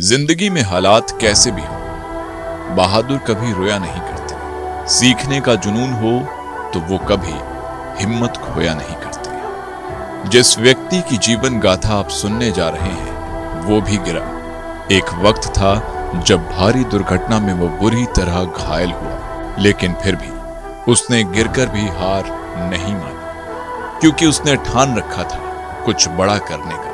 जिंदगी में हालात कैसे भी हो, बहादुर कभी रोया नहीं करते। सीखने का जुनून हो तो वो कभी हिम्मत खोया नहीं करते। जिस व्यक्ति की जीवन गाथा आप सुनने जा रहे हैं वो भी गिरा। एक वक्त था जब भारी दुर्घटना में वो बुरी तरह घायल हुआ, लेकिन फिर भी उसने गिरकर भी हार नहीं मानी, क्योंकि उसने ठान रखा था कुछ बड़ा करने का,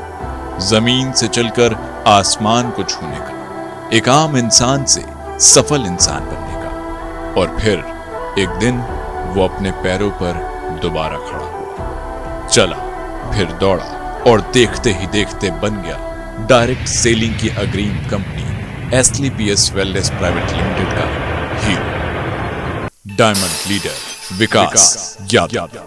जमीन से चलकर आसमान को छूने का, एक आम इंसान से सफल इंसान बनने का। और फिर एक दिन वो अपने पैरों पर दोबारा खड़ा हुआ, चला, फिर दौड़ा और देखते ही देखते बन गया डायरेक्ट सेलिंग की अग्रीम कंपनी एसलीपीएस वेलनेस प्राइवेट लिमिटेड का हीरो, डायमंड लीडर विकास यादव।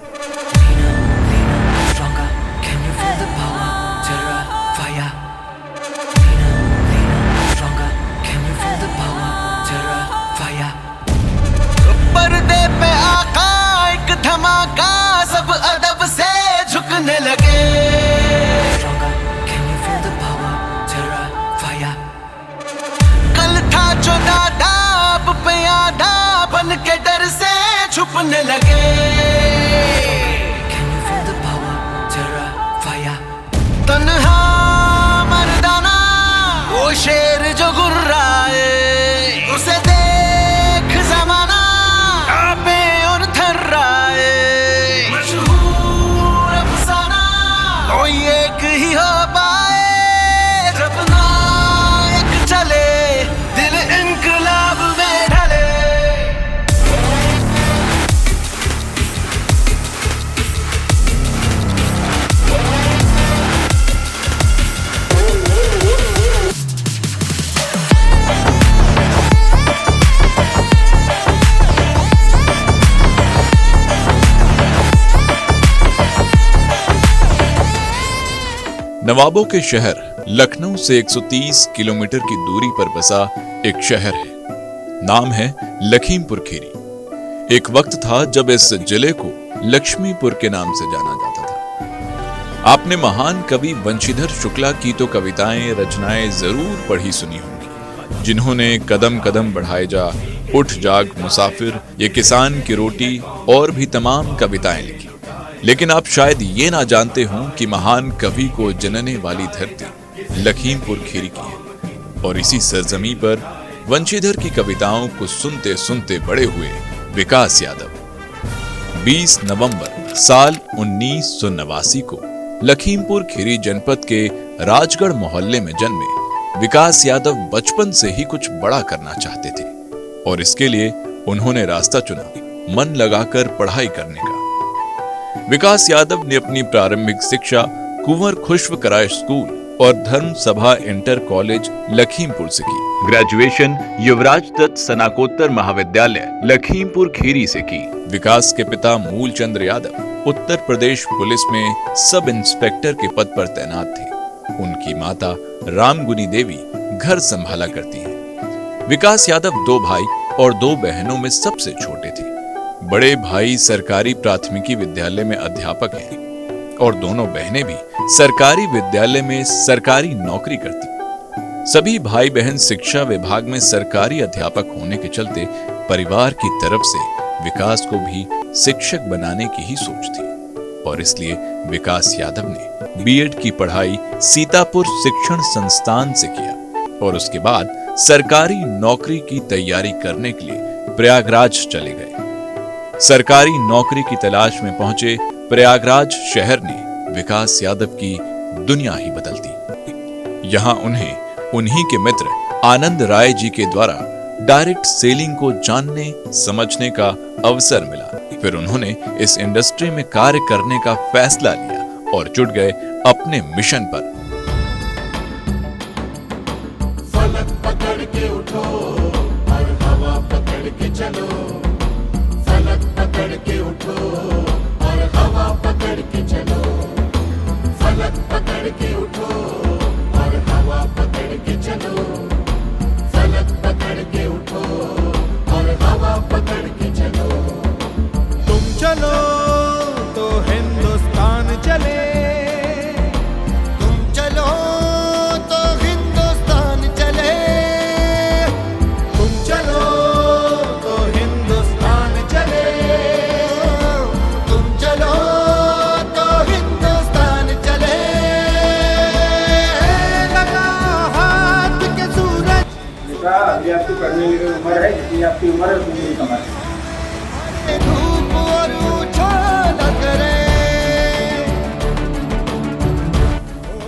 पर्दे पे आका एक धमाका, सब अदब से झुकने लगे। कल था जो दादा अब पे आधा, बन के डर से छुपने लगे। तन्हा मर्दाना वो शेर जो गुर्राए, उसे देख जमाना कांपे और थर्राए। मशहूर अफसाना कोई एक ही हो पाए, जब नायक चले दिल इनकलाब में ढले। नवाबों के शहर लखनऊ से 130 किलोमीटर की दूरी पर बसा एक शहर है, नाम है लखीमपुर खीरी। एक वक्त था जब इस जिले को लक्ष्मीपुर के नाम से जाना जाता था। आपने महान कवि वंशीधर शुक्ला की तो कविताएं रचनाएं जरूर पढ़ी सुनी होंगी, जिन्होंने कदम कदम बढ़ाए जा, उठ जाग मुसाफिर, ये किसान की रोटी और भी तमाम कविताएं लिखी। लेकिन आप शायद ये ना जानते हों कि महान कवि को जनने वाली धरती लखीमपुर खीरी की है। और इसी सरजमी पर वंशीधर की कविताओं को सुनते सुनते बड़े हुए विकास यादव 20 नवंबर साल 1989 को लखीमपुर खीरी जनपद के राजगढ़ मोहल्ले में जन्मे विकास यादव बचपन से ही कुछ बड़ा करना चाहते थे, और इसके लिए उन्होंने रास्ता चुना मन लगाकर पढ़ाई करने का। विकास यादव ने अपनी प्रारंभिक शिक्षा कुंवर खुशवकराय स्कूल और धर्म सभा इंटर कॉलेज लखीमपुर से की। ग्रेजुएशन युवराज दत्त स्नातकोत्तर महाविद्यालय लखीमपुर खीरी से की। विकास के पिता मूलचंद्र यादव उत्तर प्रदेश पुलिस में सब इंस्पेक्टर के पद पर तैनात थे। उनकी माता रामगुनी देवी घर संभाला करती हैं। विकास यादव 2 भाई और 2 बहनों में सबसे छोटे थे। बड़े भाई सरकारी प्राथमिकी विद्यालय में अध्यापक हैं और दोनों बहनें भी सरकारी विद्यालय में सरकारी नौकरी करती। सभी भाई बहन शिक्षा विभाग में सरकारी अध्यापक होने के चलते परिवार की तरफ से विकास को भी शिक्षक बनाने की ही सोच थी, और इसलिए विकास यादव ने बीएड की पढ़ाई सीतापुर शिक्षण संस्थान से किया और उसके बाद सरकारी नौकरी की तैयारी करने के लिए प्रयागराज चले गए। सरकारी नौकरी की तलाश में पहुंचे प्रयागराज शहर ने विकास यादव की दुनिया ही बदल दी। यहां उन्हें उन्हीं के मित्र आनंद राय जी के द्वारा डायरेक्ट सेलिंग को जानने समझने का अवसर मिला। फिर उन्होंने इस इंडस्ट्री में कार्य करने का फैसला लिया और जुट गए अपने मिशन पर। फलक पकड़ के उठो और हवा पकड़ के चलो, फलक पकड़ के उठो और हवा पकड़ के चलो, फलक पकड़ के उठो और हवा पकड़ के चलो, फलक पकड़ के उठो और हवा पकड़ के चलो। तुम चलो तो हिंदुस्तान चले, तुम चलो तो हिंदुस्तान चले। ये आपकी उम्र है उतनी दूरी कमाएं। धूप और उछाल करे।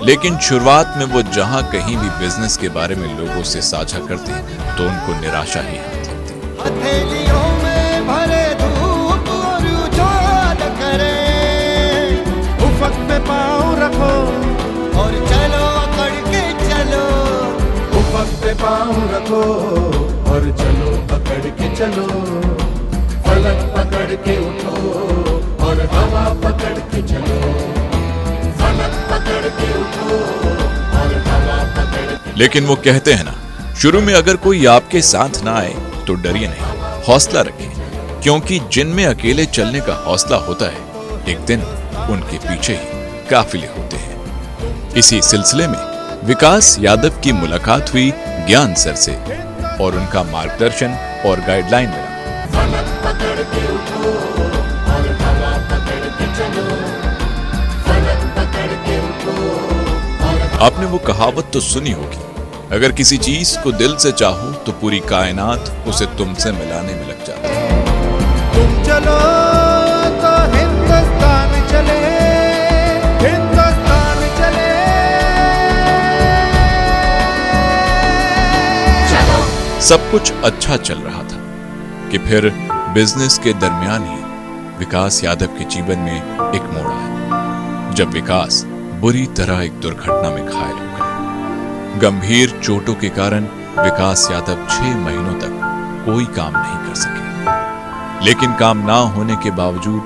लेकिन शुरुआत में वो जहां कहीं भी बिजनेस के बारे में लोगों से साझा करते तो उनको निराशा ही हाथ लगती। हथेलियों में भरे धूप और उछाल करे। उफक पे पाँव रखो और चलो अकड़ के चलो। उफक पे पाँव रखो और चलो पकड़ के चलो। फलक पकड़ के उठो और हवा पकड़ के चलो। फलक पकड़ के उठो और हवा पकड़ के। लेकिन वो कहते हैं ना, शुरू में अगर कोई आपके साथ ना आए तो डरिए नहीं, हौसला रखें, क्योंकि जिनमें अकेले चलने का हौसला होता है एक दिन उनके पीछे ही काफिले होते हैं। इसी सिलसिले में विकास यादव की मुलाकात हुई ज्ञान सर से और उनका मार्गदर्शन और गाइडलाइन मिला। फलक पकड़ के उठो और हवा पकड़ के चलो। फलक पकड़ के उठो और आपने वो कहावत तो सुनी होगी, अगर किसी चीज को दिल से चाहो तो पूरी कायनात उसे तुमसे मिलाने में लग जाती है। तुम चलो तो हिंदुस्तान चले, हिंदुस्तान चले। सब कुछ अच्छा चल रहा था कि फिर बिजनेस के दरमियान ही विकास यादव के जीवन में एक मोड़ आया, जब विकास बुरी तरह एक दुर्घटना में घायल हो गए। गंभीर चोटों के कारण विकास यादव 6 महीनों तक कोई काम नहीं कर सके, लेकिन काम ना होने के बावजूद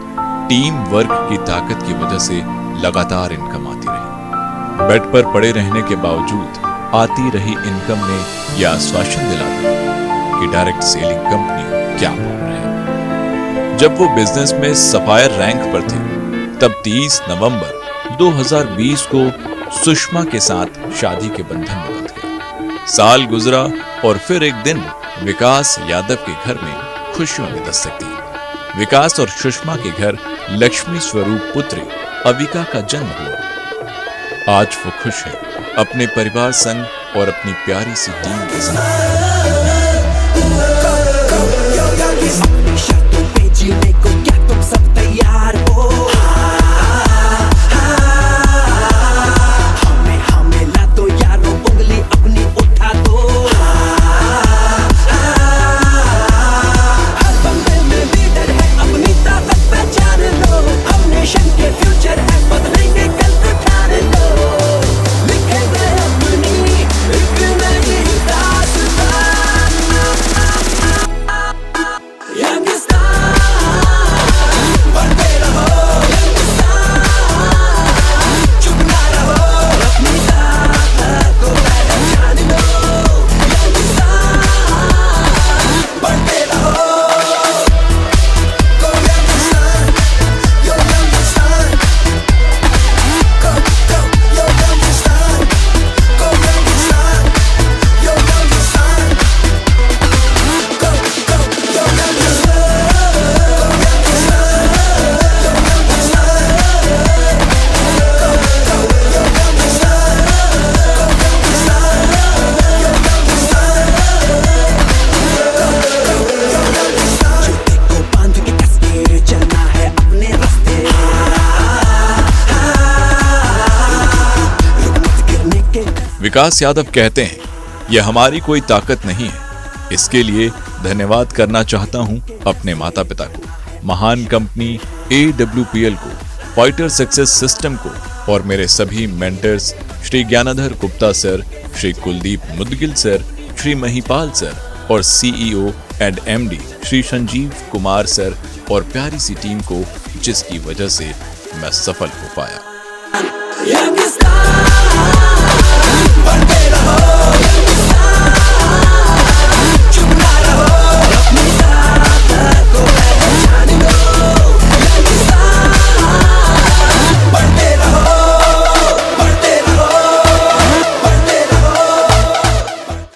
टीम वर्क की ताकत की वजह से लगातार इनकम आती रही। बेड पर पड़े रहने के बावजूद आती रही इनकम ने यह आश्वासन दिला दिया कि डायरेक्ट सेलिंग कंपनी क्या बोल रहे हैं। जब वो बिजनेस में सफायर रैंक पर थे, तब 30 नवंबर 2020 को सुषमा के साथ शादी के बंधन में बंध गए। साल गुजरा और फिर एक दिन विकास यादव के घर में खुशियों ने दस्तक दी। विकास और सुषमा के घर लक्ष्मी स्वरूप पुत्री अविका का जन्म हुआ। आज वो खुश है अपने परिवार संग और अपनी प्यारी सी टीम के साथ। शर्तों पे जीने को क्या तुम सब तैयार हो? हमें ला दो यारो, उंगली अपनी उठा दो। हर बंदे में लीडर है, अपनी ताकत पहचान लो। हम नेशन के फ्यूचर है, बदलेंगे कल को ठान लो। लिखेंगे अपनी एक नई दास्तान। विकास यादव कहते हैं, यह हमारी कोई ताकत नहीं है। इसके लिए धन्यवाद करना चाहता हूं अपने माता पिता को, महान कंपनी AWPL को, फाइटर सक्सेस सिस्टम को और मेरे सभी mentors Shri Gyanadhar Gupta sir, Shri Kuldeep Mudgil sir, Shri Mahipal sir और CEO and MD Shri Sanjeev Kumar sir और प्यारी सी टीम को, जिसकी वजह से मैं सफल हो पाया।